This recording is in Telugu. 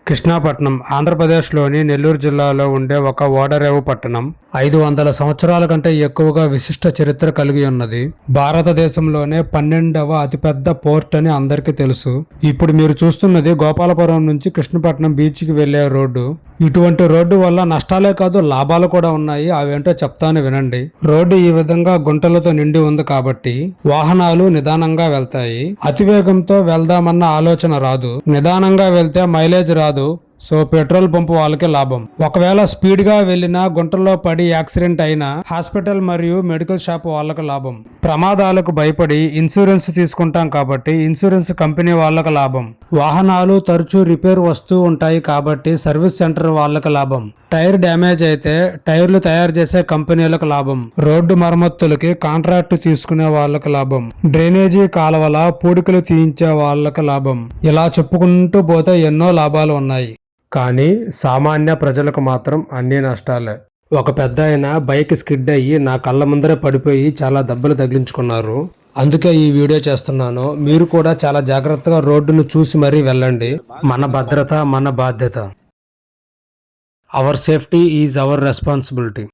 కృష్ణాపట్నం ఆంధ్రప్రదేశ్లోని నెల్లూరు జిల్లాలో ఉండే ఒక ఓడరేవు పట్టణం 500 సంవత్సరాల కంటే ఎక్కువగా విశిష్ట చరిత్ర కలిగి ఉన్నది. భారతదేశంలోనే 12వ అతిపెద్ద పోర్ట్ అని అందరికీ తెలుసు. ఇప్పుడు మీరు చూస్తున్నది గోపాలపురం నుంచి కృష్ణపట్నం బీచ్కి వెళ్లే రోడ్డు. ఇటువంటి రోడ్డు వల్ల నష్టాలే కాదు లాభాలు కూడా ఉన్నాయి. అవేంటో చెప్తాను వినండి. రోడ్డు ఈ విధంగా గుంటలతో నిండి ఉంది కాబట్టి వాహనాలు నిదానంగా వెళ్తాయి. అతివేగంతో వెళ్దామన్న ఆలోచన రాదు. నిదానంగా వెళ్తే మైలేజ్ రాదు. సో పెట్రోల్ పంపు వాళ్ళకి లాభం. ఒకవేళ స్పీడ్ గా వెళ్లినా గుంటల్లో పడి యాక్సిడెంట్ అయినా హాస్పిటల్ మరియు మెడికల్ షాప్ వాళ్ళకి లాభం. ప్రమాదాలకు భయపడి ఇన్సూరెన్స్ తీసుకుంటాం కాబట్టి ఇన్సూరెన్స్ కంపెనీ వాళ్ళకి లాభం. వాహనాలు తరచూ రిపేర్ వస్తూ ఉంటాయి కాబట్టి సర్వీస్ సెంటర్ వాళ్ళకి లాభం. టైర్ డ్యామేజ్ అయితే టైర్లు తయారు చేసే కంపెనీలకు లాభం. రోడ్డు మరమ్మతులకి కాంట్రాక్ట్ తీసుకునే వాళ్ళకి లాభం. డ్రైనేజీ కాలువల పూడికలు తీయించే వాళ్ళకి లాభం. ఇలా చెప్పుకుంటూ పోతే ఎన్నో లాభాలు ఉన్నాయి. కానీ సామాన్య ప్రజలకు మాత్రం అన్ని నష్టాలే. ఒక పెద్ద ఆయన బైక్ స్కిడ్ అయ్యి నా కళ్ళ ముందరే పడిపోయి చాలా దెబ్బలు తగిలించుకున్నారు. అందుకే ఈ వీడియో చేస్తున్నాను. మీరు కూడా చాలా జాగ్రత్తగా రోడ్డును చూసి మరీ వెళ్ళండి. మన భద్రత మన బాధ్యత. Hour safety is our responsibility.